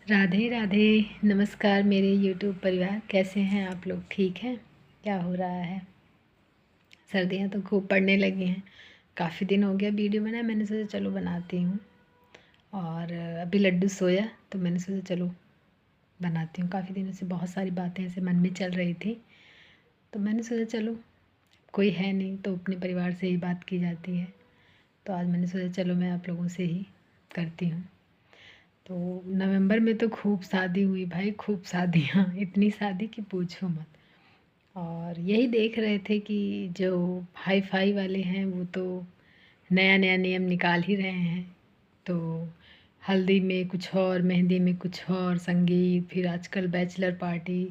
राधे राधे। नमस्कार मेरे यूट्यूब परिवार, कैसे हैं आप लोग? ठीक हैं? क्या हो रहा है? सर्दियां तो खूब पड़ने लगी हैं। काफ़ी दिन हो गया वीडियो बनाया, मैंने सोचा चलो बनाती हूँ। और अभी लड्डू सोया तो मैंने सोचा चलो बनाती हूँ। काफ़ी दिनों से बहुत सारी बातें ऐसे मन में चल रही थी, तो मैंने सोचा चलो, कोई है नहीं तो अपने परिवार से ही बात की जाती है। तो आज मैंने सोचा चलो मैं आप लोगों से ही करती हूँ। तो नवंबर में तो खूब शादी हुई भाई, खूब शादियाँ, इतनी शादी कि पूछो मत। और यही देख रहे थे कि जो हाई फाई वाले हैं वो तो नया नया नियम निकाल ही रहे हैं। तो हल्दी में कुछ और, मेहंदी में कुछ और, संगीत, फिर आजकल बैचलर पार्टी,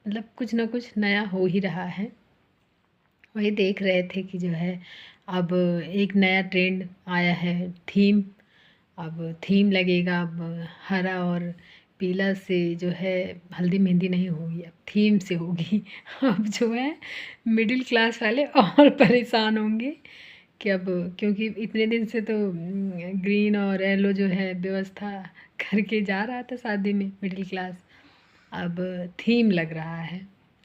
मतलब कुछ ना कुछ नया हो ही रहा है। वही देख रहे थे कि जो है अब एक नया ट्रेंड आया है, थीम। अब थीम लगेगा, अब हरा और पीला से जो है हल्दी मेहंदी नहीं होगी, अब थीम से होगी। अब जो है मिडिल क्लास वाले और परेशान होंगे कि अब, क्योंकि इतने दिन से तो ग्रीन और येलो जो है व्यवस्था करके जा रहा था शादी में मिडिल क्लास। अब थीम लग रहा है।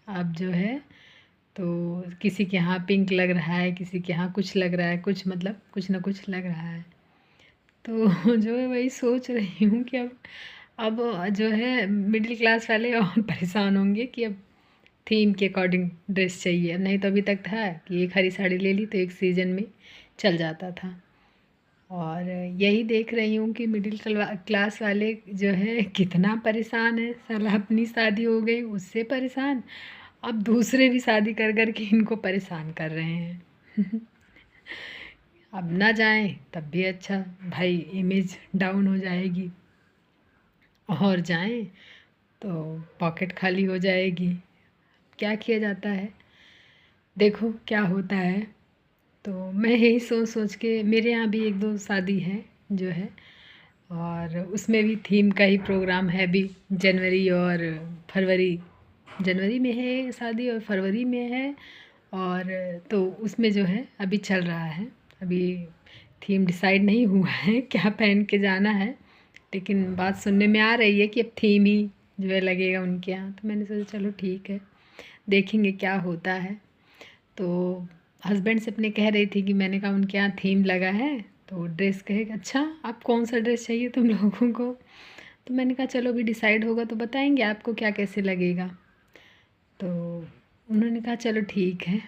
अब जो है तो किसी के यहाँ पिंक लग रहा है, किसी के यहाँ कुछ लग रहा है, कुछ मतलब कुछ ना कुछ लग रहा है। तो जो है वही सोच रही हूँ कि अब जो है मिडिल क्लास वाले और परेशान होंगे कि अब थीम के अकॉर्डिंग ड्रेस चाहिए। नहीं तो अभी तक था कि एक हरी साड़ी ले ली तो एक सीजन में चल जाता था। और यही देख रही हूँ कि मिडिल क्लास वाले जो है कितना परेशान है। साला अपनी शादी हो गई उससे परेशान, अब दूसरे भी शादी कर कर के इनको परेशान कर रहे हैं। अब ना जाएं तब भी अच्छा भाई, इमेज डाउन हो जाएगी, और जाएं तो पॉकेट खाली हो जाएगी। क्या किया जाता है, देखो क्या होता है। तो मैं यही सोच सोच के, मेरे यहाँ भी एक दो शादी है जो है, और उसमें भी थीम का ही प्रोग्राम है अभी। जनवरी और फरवरी, जनवरी में है शादी और फरवरी में है। और तो उसमें जो है अभी चल रहा है। अभी थीम डिसाइड नहीं हुआ है क्या पहन के जाना है, लेकिन बात सुनने में आ रही है कि अब थीम ही जो है लगेगा उनके यहाँ। तो मैंने सोचा चलो ठीक है, देखेंगे क्या होता है। तो हस्बैंड से अपने कह रही थी कि मैंने कहा उनके यहाँ थीम लगा है, तो ड्रेस कहेगा अच्छा आप कौन सा ड्रेस चाहिए तुम लोगों को। तो मैंने कहा चलो अभी डिसाइड होगा तो बताएंगे आपको क्या कैसे लगेगा। तो उन्होंने कहा चलो ठीक है।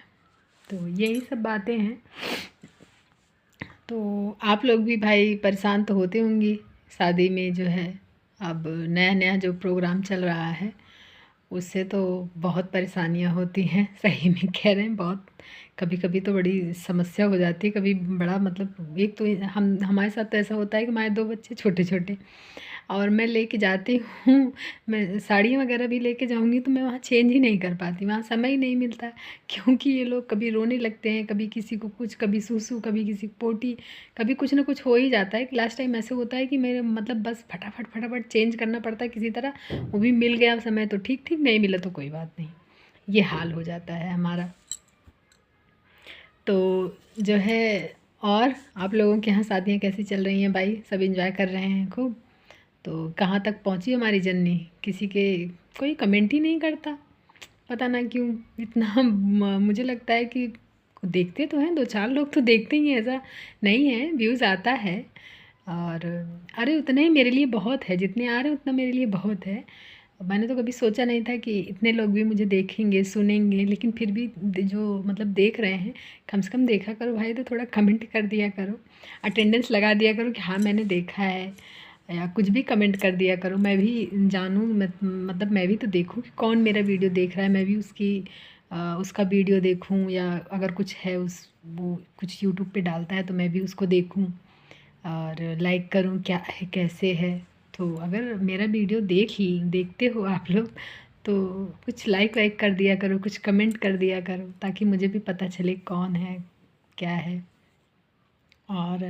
तो यही सब बातें हैं। तो आप लोग भी भाई परेशान तो होते होंगी शादी में जो है। अब नया नया जो प्रोग्राम चल रहा है उससे तो बहुत परेशानियां होती हैं। सही में कह रहे हैं, बहुत कभी कभी तो बड़ी समस्या हो जाती है। कभी बड़ा मतलब, एक तो हम हमारे साथ तो ऐसा होता है कि हमारे दो बच्चे छोटे छोटे, और मैं लेके जाती हूँ, मैं साड़ियाँ वगैरह भी लेके जाऊँगी तो मैं वहाँ चेंज ही नहीं कर पाती, वहाँ समय ही नहीं मिलता। क्योंकि ये लोग कभी रोने लगते हैं, कभी किसी को कुछ, कभी सूसू, कभी किसी को पोटी, कभी कुछ ना कुछ हो ही जाता है। कि लास्ट टाइम ऐसे होता है कि मेरे मतलब बस फटाफट फटाफट चेंज करना पड़ता है किसी तरह। वो भी मिल गया समय तो ठीक ठीक, नहीं मिला तो कोई बात नहीं, ये हाल हो जाता है हमारा। तो जो है, और आप लोगों के यहाँ शादियाँ कैसी चल रही हैं भाई? सब एंजॉय कर रहे हैं खूब? तो कहाँ तक पहुँची हमारी जर्नी? किसी के कोई कमेंट ही नहीं करता, पता ना क्यों इतना। मुझे लगता है कि देखते तो हैं, दो चार लोग तो देखते ही हैं, ऐसा नहीं है, व्यूज़ आता है। और अरे उतना ही मेरे लिए बहुत है, जितने आ रहे हैं उतना मेरे लिए बहुत है। मैंने तो कभी सोचा नहीं था कि इतने लोग भी मुझे देखेंगे सुनेंगे, लेकिन फिर भी जो मतलब देख रहे हैं, कम से कम देखा करो भाई, तो थोड़ा कमेंट कर दिया करो, अटेंडेंस लगा दिया करो कि हाँ मैंने देखा है, या कुछ भी कमेंट कर दिया करो, मैं भी जानूँ। मतलब मैं भी तो देखूँ कि कौन मेरा वीडियो देख रहा है, मैं भी उसका वीडियो देखूँ, या अगर कुछ है उस वो कुछ यूट्यूब पे डालता है तो मैं भी उसको देखूँ और लाइक करूँ क्या है कैसे है। तो अगर मेरा वीडियो देखते हो आप लोग, तो कुछ लाइक वाइक कर दिया करो, कुछ कमेंट कर दिया करो, ताकि मुझे भी पता चले कौन है क्या है। और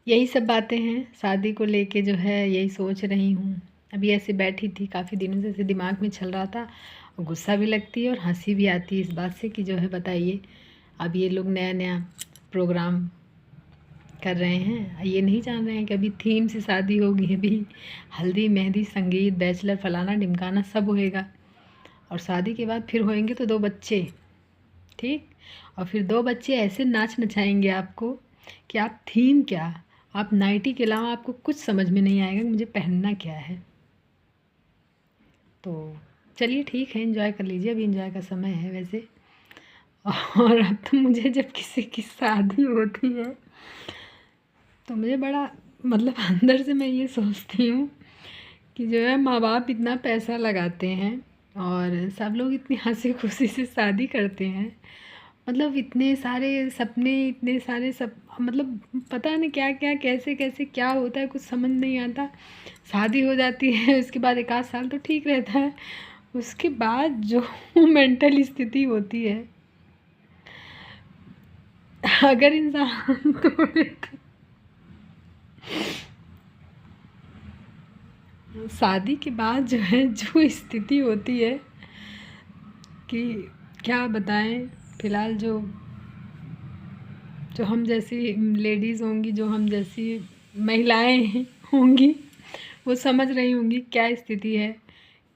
यही सब बातें हैं शादी को लेके जो है, यही सोच रही हूँ। अभी ऐसे बैठी थी, काफ़ी दिनों से ऐसे दिमाग में चल रहा था, और गुस्सा भी लगती है और हंसी भी आती है इस बात से कि जो है बताइए, अब ये लोग नया नया प्रोग्राम कर रहे हैं, ये नहीं जान रहे हैं कि अभी थीम से शादी होगी, अभी हल्दी मेहंदी संगीत बैचलर फलाना ढिमकाना सब होएगा, और शादी के बाद फिर होएंगे तो 2 बच्चे, ठीक। और फिर 2 बच्चे ऐसे नाच नचाएंगे आपको कि आप थीम क्या, आप नाइटी के अलावा आपको कुछ समझ में नहीं आएगा कि मुझे पहनना क्या है। तो चलिए ठीक है, एंजॉय कर लीजिए, अभी एंजॉय का समय है वैसे। और अब तो मुझे जब किसी की शादी होती है तो मुझे बड़ा मतलब अंदर से मैं ये सोचती हूँ कि जो है माँ बाप इतना पैसा लगाते हैं और सब लोग इतनी हंसी खुशी से शादी करते हैं, मतलब इतने सारे सपने, इतने सारे सब, मतलब पता नहीं क्या क्या कैसे कैसे क्या होता है, कुछ समझ नहीं आता। शादी हो जाती है, उसके बाद 1 आध साल तो ठीक रहता है, उसके बाद जो मेंटल स्थिति होती है, अगर इंसान थोड़े शादी के बाद जो है जो स्थिति होती है कि क्या बताएं। फ़िलहाल जो जो हम जैसी लेडीज़ होंगी, जो हम जैसी महिलाएं होंगी, वो समझ रही होंगी क्या स्थिति है,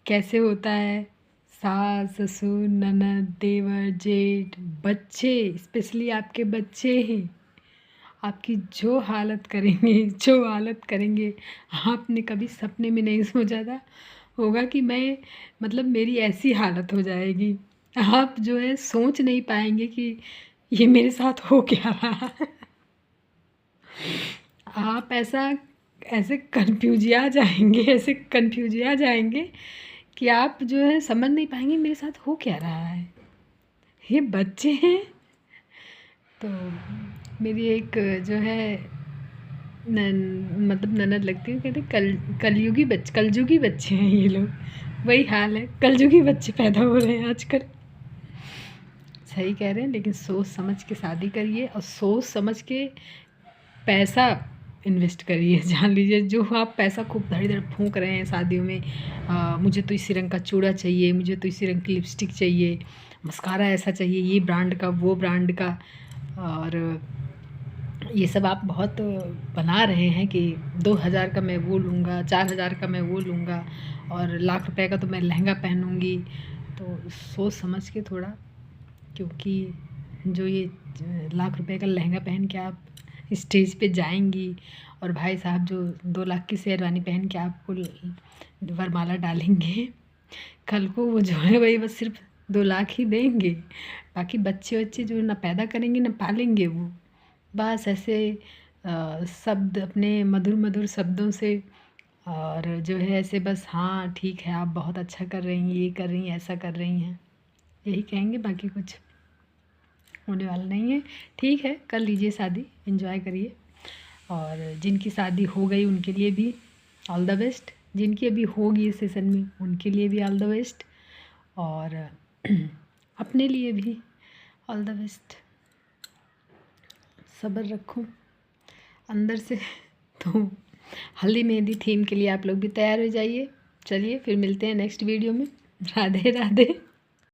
कैसे होता है। सास ससुर ननद देवर जेठ बच्चे, स्पेशली आपके बच्चे ही आपकी जो हालत करेंगे, जो हालत करेंगे, आपने कभी सपने में नहीं सोचा था होगा कि मैं, मतलब मेरी ऐसी हालत हो जाएगी। आप जो है सोच नहीं पाएंगे कि ये मेरे साथ हो क्या रहा है। आप ऐसे कन्फ्यूजिया जाएंगे, ऐसे कन्फ्यूजिया जाएंगे कि आप जो है समझ नहीं पाएंगे मेरे साथ हो क्या रहा है, ये बच्चे हैं। तो मेरी एक जो है मतलब ननद लगती है, कहते कलयुगी बच्चे हैं ये लोग, वही हाल है, कलयुगी बच्चे पैदा हो रहे हैं आजकल। सही कह रहे हैं, लेकिन सोच समझ के शादी करिए और सोच समझ के पैसा इन्वेस्ट करिए। जान लीजिए जो आप पैसा खूब धड़ फूंक रहे हैं शादियों में, मुझे तो इसी रंग का चूड़ा चाहिए, मुझे तो इसी रंग की लिपस्टिक चाहिए, मस्कारा ऐसा चाहिए, ये ब्रांड का वो ब्रांड का, और ये सब आप बहुत बना रहे हैं कि 2,000 का मैं वो लूँगा, 4,000 का मैं वो लूँगा, और लाख रुपए का तो मैं लहंगा पहनूँगी। तो सोच समझ के थोड़ा, क्योंकि जो ये लाख रुपए का लहंगा पहन के आप स्टेज पे जाएंगी और भाई साहब जो 2 लाख की शेरवानी पहन के आपको वरमाला डालेंगे, कल को वो जो है वही बस सिर्फ 2 लाख ही देंगे, बाकी बच्चे जो ना पैदा करेंगे ना पालेंगे वो, बस ऐसे शब्द अपने मधुर मधुर शब्दों से, और जो है ऐसे बस हाँ ठीक है आप बहुत अच्छा कर रही हैं, ये कर रही हैं, ऐसा कर रही हैं, यही कहेंगे, बाकी कुछ होने वाला नहीं है। ठीक है, कर लीजिए शादी, एंजॉय करिए, और जिनकी शादी हो गई उनके लिए भी ऑल द बेस्ट, जिनकी अभी होगी इस सीज़न में उनके लिए भी ऑल द बेस्ट, और अपने लिए भी ऑल द बेस्ट। सब्र रखो अंदर से। तो हल्दी मेहंदी थीम के लिए आप लोग भी तैयार हो जाइए। चलिए फिर मिलते हैं नेक्स्ट वीडियो में। राधे राधे।